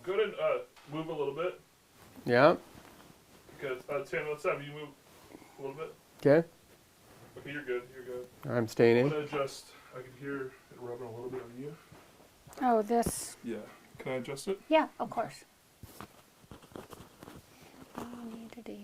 Go ahead and move a little bit. Yeah. Because, Tammy, let's have you move a little bit. Okay. Okay, you're good. You're good. I'm staying I'm in. going to adjust. I can hear it rubbing a little bit on you. Oh, this. Yeah. Can I adjust it? Yeah, of course. What do you need to do?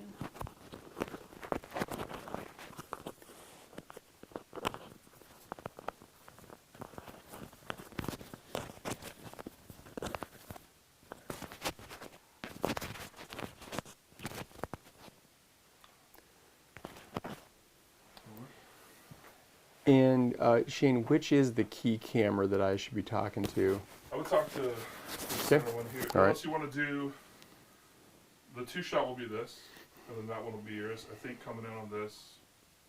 And Shane, which is the key camera that I should be talking to? I would talk to the center one here. All right. Unless you want to do, the 2-shot will be this, and then that one will be yours. I think coming in on this,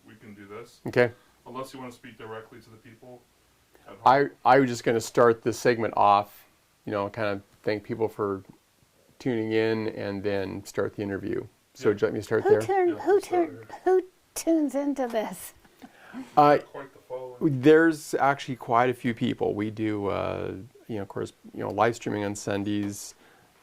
we can do this. Okay. Unless you want to speak directly to the people at home. I was just going to start this segment off, kind of thank people for tuning in and then start the interview. So would you like me to start there? Who tunes into this? Quite the following. There's actually quite a few people. We do, of course, live streaming on Sundays.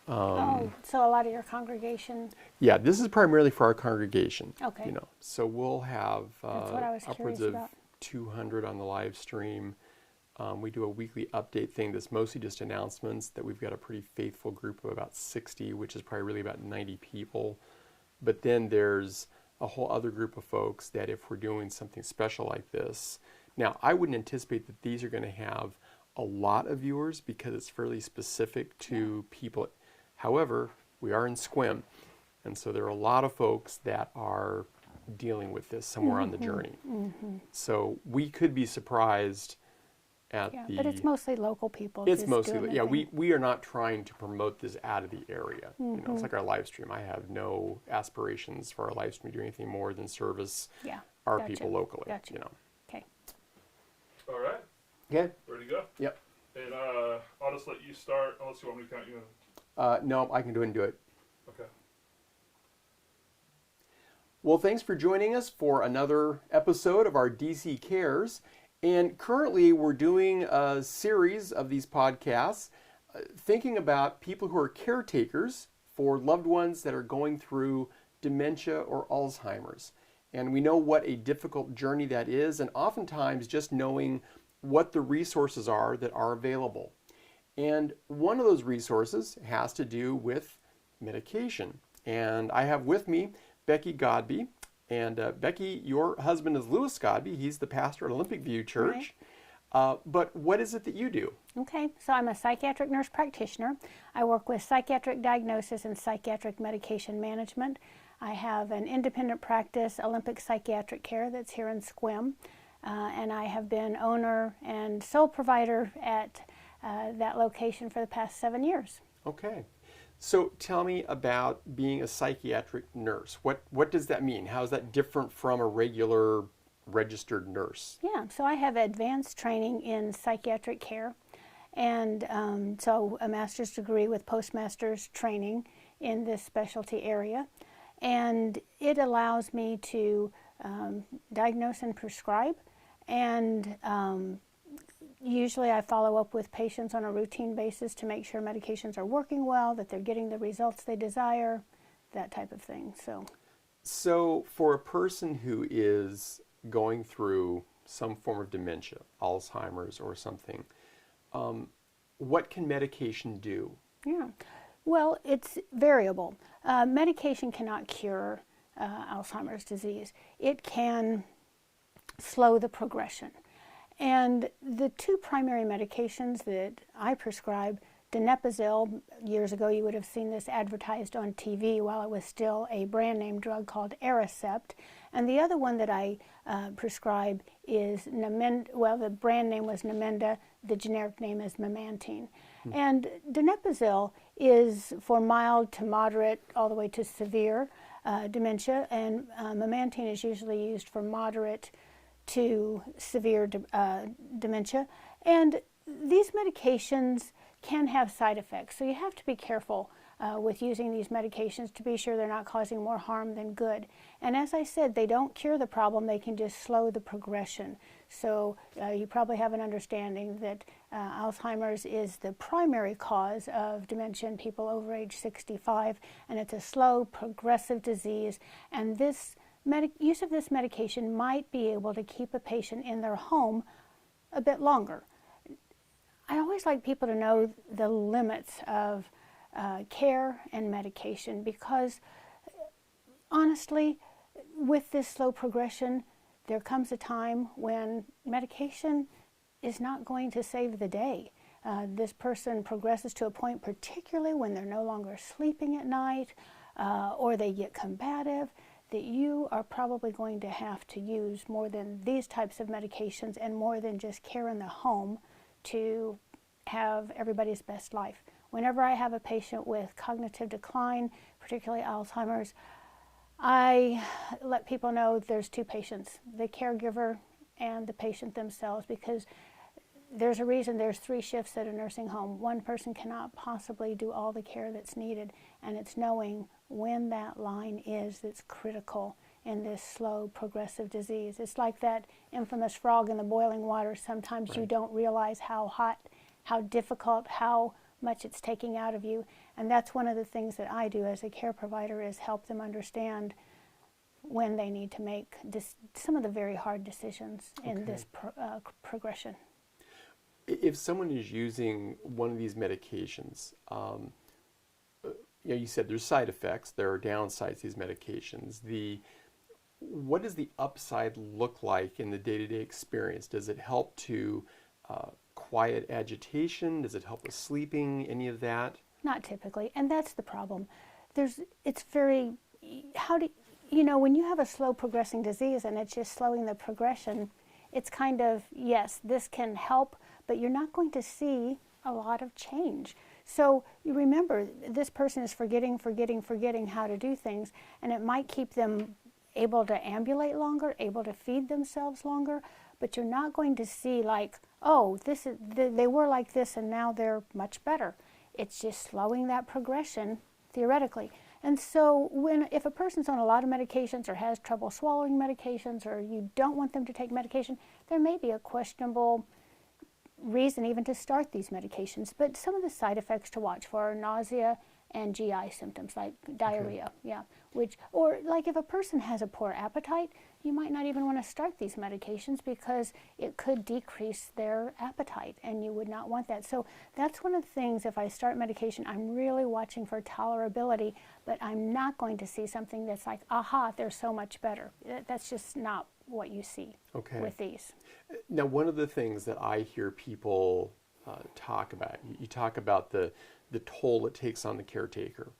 So a lot of your congregation. Yeah, this is primarily for our congregation. Okay. So we'll have That's what I was upwards curious of about. 200 on the live stream. We do a weekly update thing that's mostly just announcements that we've got a pretty faithful group of about 60, which is probably really about 90 people. But then there's a whole other group of folks that if we're doing something special like this, now I wouldn't anticipate that these are going to have a lot of viewers because it's fairly specific to people. However, we are in Sequim, and so there are a lot of folks that are dealing with this somewhere on the journey. So we could be surprised at the... But it's mostly local people. It's just mostly, doing their thing. we are not trying to promote this out of the area. It's like our live stream. I have no aspirations for our live stream to do anything more than service our Gotcha. people locally. Gotcha. Okay. All right. Okay. Ready to go? Yep. And I'll just let you start, unless you want me to count you in. No, I can go ahead and do it. Okay. Well, thanks for joining us for another episode of our DC Cares. And currently we're doing a series of these podcasts thinking about people who are caretakers for loved ones that are going through dementia or Alzheimer's. And we know what a difficult journey that is, and oftentimes just knowing what the resources are that are available. And one of those resources has to do with medication. And I have with me Becky Godby. And Becky, your husband is Louis Godby. He's the pastor at Olympic View Church. Right. But what is it that you do? Okay, so I'm a psychiatric nurse practitioner. I work with psychiatric diagnosis and psychiatric medication management. I have an independent practice, Olympic Psychiatric Care, that's here in Sequim. And I have been owner and sole provider at that location for the past 7 years. Okay. So tell me about being a psychiatric nurse. What does that mean? How is that different from a regular registered nurse? Yeah, so I have advanced training in psychiatric care, and so a master's degree with postmaster's training in this specialty area. And it allows me to diagnose and prescribe, and usually I follow up with patients on a routine basis to make sure medications are working well, that they're getting the results they desire, that type of thing. So for a person who is going through some form of dementia, Alzheimer's or something, what can medication do? Yeah, well, it's variable. Medication cannot cure Alzheimer's disease. It can slow the progression. And the two primary medications that I prescribe, donepezil, years ago you would have seen this advertised on TV while it was still a brand name drug called Aricept. And the other one that I prescribe is Namenda. Well, the brand name was Namenda, the generic name is memantine. And donepezil is for mild to moderate all the way to severe dementia, and memantine is usually used for moderate to severe dementia. And these medications can have side effects, so you have to be careful with using these medications to be sure they're not causing more harm than good. And as I said, they don't cure the problem, they can just slow the progression. So you probably have an understanding that Alzheimer's is the primary cause of dementia in people over age 65, and it's a slow, progressive disease. And this use of this medication might be able to keep a patient in their home a bit longer. I always like people to know the limits of care and medication, because honestly, with this slow progression, there comes a time when medication is not going to save the day. This person progresses to a point, particularly when they're no longer sleeping at night or they get combative, that you are probably going to have to use more than these types of medications and more than just care in the home to have everybody's best life. Whenever I have a patient with cognitive decline, particularly Alzheimer's, I let people know there's two patients, the caregiver and the patient themselves, because there's a reason there's 3 shifts at a nursing home. One person cannot possibly do all the care that's needed, and it's knowing when that line is that's critical in this slow progressive disease. It's like that infamous frog in the boiling water. Sometimes you don't realize how hot, how difficult, how much it's taking out of you. And that's one of the things that I do as a care provider, is help them understand when they need to make some of the very hard decisions in this progression. If someone is using one of these medications, you said there's side effects, there are downsides to these medications. What does the upside look like in the day-to-day experience? Does it help to quiet agitation? Does it help with sleeping? Any of that? Not typically, and that's the problem. When you have a slow progressing disease and it's just slowing the progression, it's kind of, yes, this can help, but you're not going to see a lot of change. So you remember, this person is forgetting how to do things, and it might keep them able to ambulate longer, able to feed themselves longer, but you're not going to see like, oh, they were like this and now they're much better. It's just slowing that progression, theoretically. And so if a person's on a lot of medications or has trouble swallowing medications, or you don't want them to take medication, there may be a questionable reason even to start these medications. But some of the side effects to watch for are nausea and GI symptoms like diarrhea, or like if a person has a poor appetite, you might not even want to start these medications because it could decrease their appetite, and you would not want that. So that's one of the things, if I start medication, I'm really watching for tolerability, but I'm not going to see something that's like, aha, they're so much better. That's just not what you see with these. Now, one of the things that I hear people talk about, you talk about the toll it takes on the caretaker.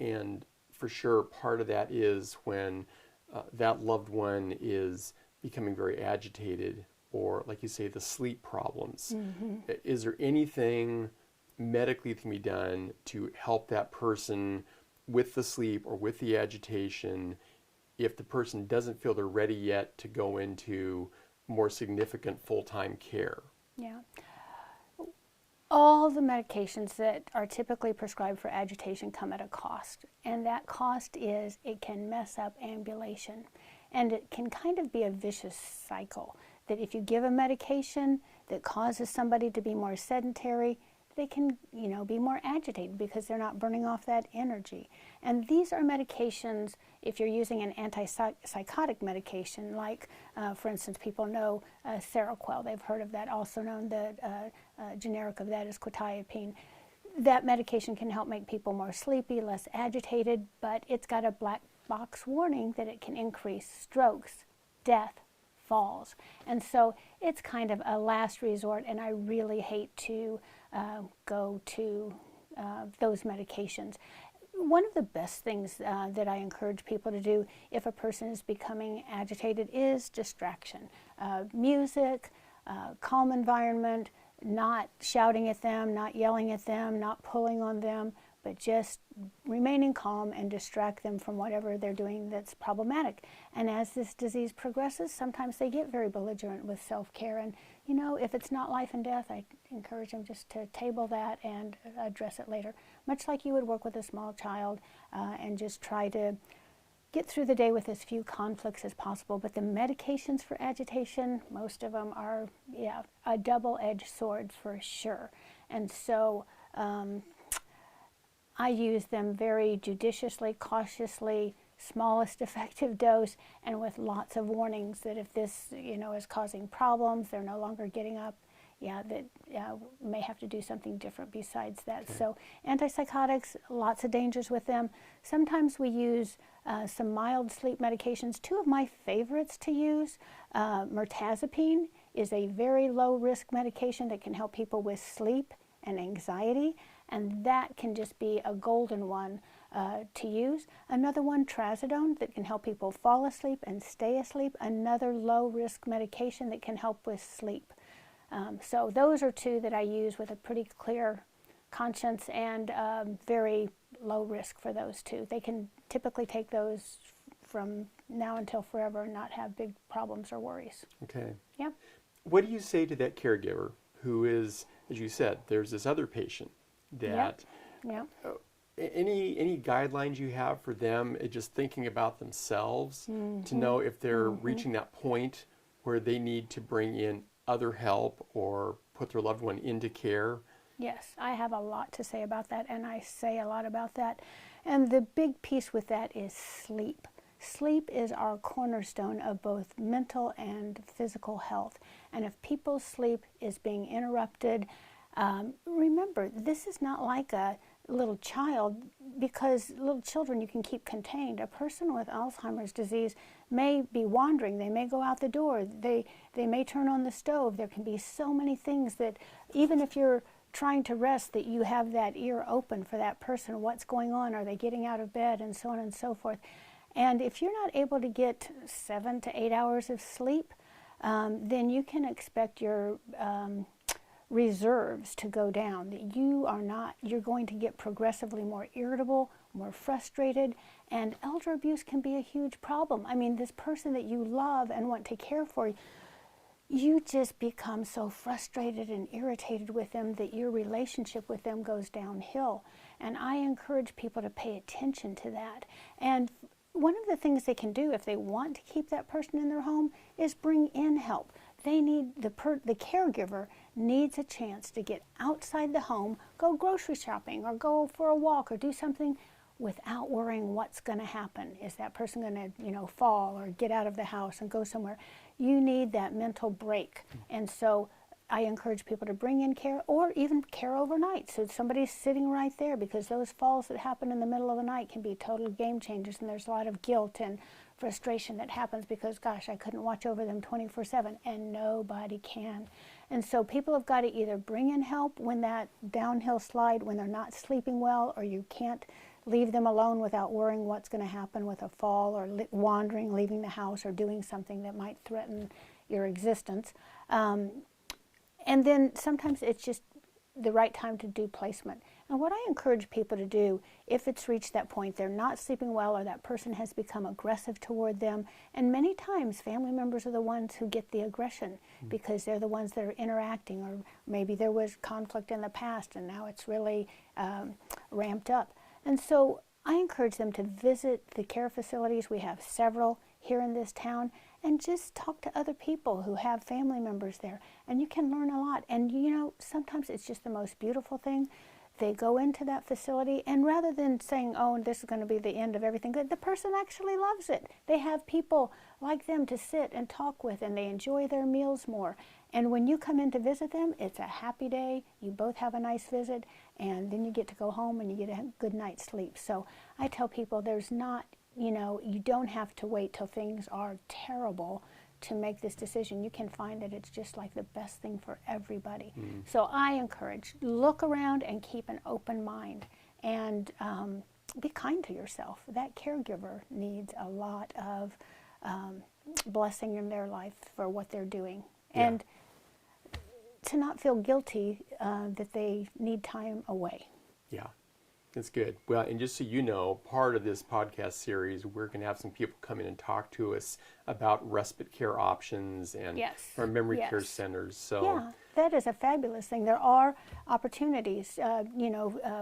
And for sure, part of that is when that loved one is becoming very agitated, or like you say, the sleep problems. Mm-hmm. Is there anything medically that can be done to help that person with the sleep or with the agitation if the person doesn't feel they're ready yet to go into more significant full-time care? Yeah. All the medications that are typically prescribed for agitation come at a cost, and that cost is it can mess up ambulation, and it can kind of be a vicious cycle, that if you give a medication that causes somebody to be more sedentary, they can, be more agitated because they're not burning off that energy. And these are medications, if you're using an antipsychotic medication, like, for instance, people know Seroquel. They've heard of that, also known, the generic of that is quetiapine. That medication can help make people more sleepy, less agitated, but it's got a black box warning that it can increase strokes, death, falls. And so it's kind of a last resort, and I really hate to go to those medications. One of the best things that I encourage people to do if a person is becoming agitated is distraction. Music, calm environment, not shouting at them, not yelling at them, not pulling on them, but just remaining calm and distract them from whatever they're doing that's problematic. And as this disease progresses, sometimes they get very belligerent with self-care. And, you know, if it's not life and death, I encourage them just to table that and address it later, much like you would work with a small child, and just try to get through the day with as few conflicts as possible. But the medications for agitation, most of them are, a double-edged sword for sure. And so I use them very judiciously, cautiously, smallest effective dose, and with lots of warnings that if this, you know, is causing problems, they're no longer getting up, may have to do something different besides that. Okay. So antipsychotics, lots of dangers with them. Sometimes we use some mild sleep medications. Two of my favorites to use, mirtazapine is a very low-risk medication that can help people with sleep and anxiety, and that can just be a golden one to use. Another one, trazodone, that can help people fall asleep and stay asleep. Another low-risk medication that can help with sleep. So those are two that I use with a pretty clear conscience and very low risk for those two. They can typically take those from now until forever and not have big problems or worries. Okay. Yeah. What do you say to that caregiver who is, as you said, there's this other patient that, any guidelines you have for them, just thinking about themselves, to know if they're reaching that point where they need to bring in other help or put their loved one into care? Yes, I have a lot to say about that, and I say a lot about that. And the big piece with that is sleep. Sleep is our cornerstone of both mental and physical health. And if people's sleep is being interrupted, remember, this is not like a little child, because little children you can keep contained. A person with Alzheimer's disease may be wandering. They may go out the door. They may turn on the stove. There can be so many things that even if you're trying to rest, that you have that ear open for that person. What's going on? Are they getting out of bed? And so on and so forth. And if you're not able to get 7 to 8 hours of sleep, then you can expect your reserves to go down. That you're going to get progressively more irritable, more frustrated, and elder abuse can be a huge problem. I mean, this person that you love and want to care for, you just become so frustrated and irritated with them that your relationship with them goes downhill. And I encourage people to pay attention to that. And one of the things they can do if they want to keep that person in their home is bring in help. They need the caregiver needs a chance to get outside the home, go grocery shopping or go for a walk or do something without worrying what's going to happen. Is that person going to, fall or get out of the house and go somewhere? You need that mental break. And so I encourage people to bring in care, or even care overnight. So somebody's sitting right there, because those falls that happen in the middle of the night can be total game changers, and there's a lot of guilt and frustration that happens because, gosh, I couldn't watch over them 24/7, and nobody can. And so people have got to either bring in help when that downhill slide, when they're not sleeping well, or you can't leave them alone without worrying what's going to happen with a fall or wandering, leaving the house, or doing something that might threaten your existence. And then sometimes it's just the right time to do placement. And what I encourage people to do, if it's reached that point, they're not sleeping well or that person has become aggressive toward them, and many times family members are the ones who get the aggression because they're the ones that are interacting, or maybe there was conflict in the past and now it's really ramped up. And so I encourage them to visit the care facilities. We have several here in this town, and just talk to other people who have family members there, and you can learn a lot. And sometimes it's just the most beautiful thing. They go into that facility, and rather than saying, oh, this is going to be the end of everything good, the person actually loves it. They have people like them to sit and talk with, and they enjoy their meals more. And when you come in to visit them, it's a happy day. You both have a nice visit, and then you get to go home and you get a good night's sleep. So I tell people there's not, you don't have to wait till things are terrible to make this decision. You can find that it's just like the best thing for everybody. So I encourage, look around and keep an open mind, and be kind to yourself. That caregiver needs a lot of blessing in their life for what they're doing. Yeah. And to not feel guilty that they need time away. Yeah. That's good. Well, and just so you know, part of this podcast series, we're going to have some people come in and talk to us about respite care options and our memory care centers. So yeah, that is a fabulous thing. There are opportunities,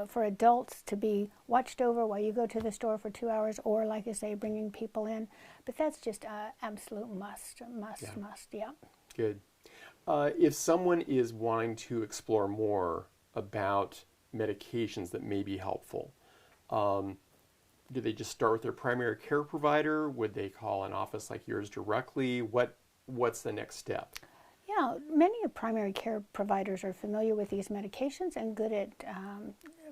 for adults to be watched over while you go to the store for 2 hours, or like I say, bringing people in. But that's just an absolute must. Yeah. Good. If someone is wanting to explore more about medications that may be helpful, do they just start with their primary care provider? Would they call an office like yours directly? What's the next step? Yeah, many of primary care providers are familiar with these medications and good at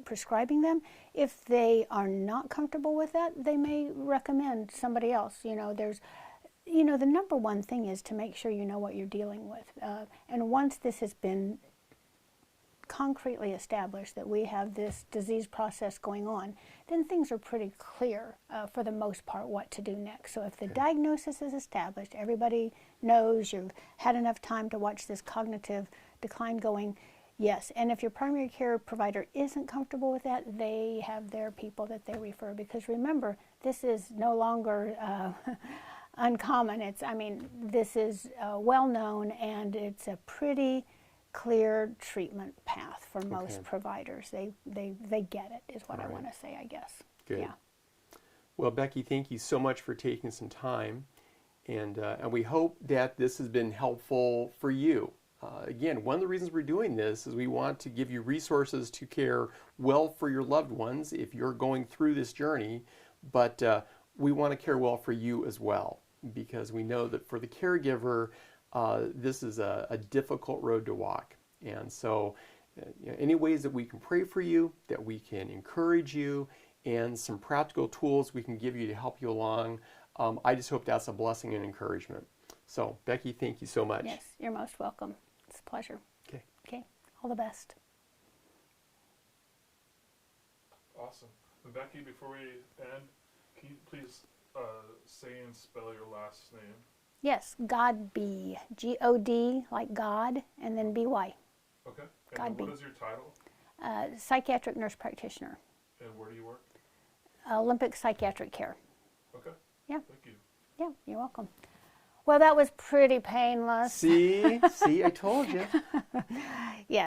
prescribing them. If they are not comfortable with that, they may recommend somebody else. The number one thing is to make sure you know what you're dealing with. And once this has been concretely established that we have this disease process going on, then things are pretty clear for the most part what to do next. So if the diagnosis is established, everybody knows you've had enough time to watch this cognitive decline going, yes. And if your primary care provider isn't comfortable with that, they have their people that they refer, because remember, this is no longer uncommon. This is well known, and it's a pretty clear treatment path for most providers. They get it, is what I want to say, I guess. Good. Yeah. Well, Becky, thank you so much for taking some time, and we hope that this has been helpful for you. Again, one of the reasons we're doing this is we want to give you resources to care well for your loved ones if you're going through this journey, but we want to care well for you as well, because we know that for the caregiver, this is a difficult road to walk. And so any ways that we can pray for you, that we can encourage you, and some practical tools we can give you to help you along, I just hope that's a blessing and encouragement. So, Becky, thank you so much. Yes, you're most welcome. It's a pleasure. Okay, all the best. Awesome. And Becky, before we end, can you please say and spell your last name? Yes, Godby, G-O-D, like God, and then B-Y. Okay. And what is your title? Psychiatric nurse practitioner. And where do you work? Olympic Psychiatric Care. Okay. Yeah. Thank you. Yeah, you're welcome. Well, that was pretty painless. See, I told you. Yeah.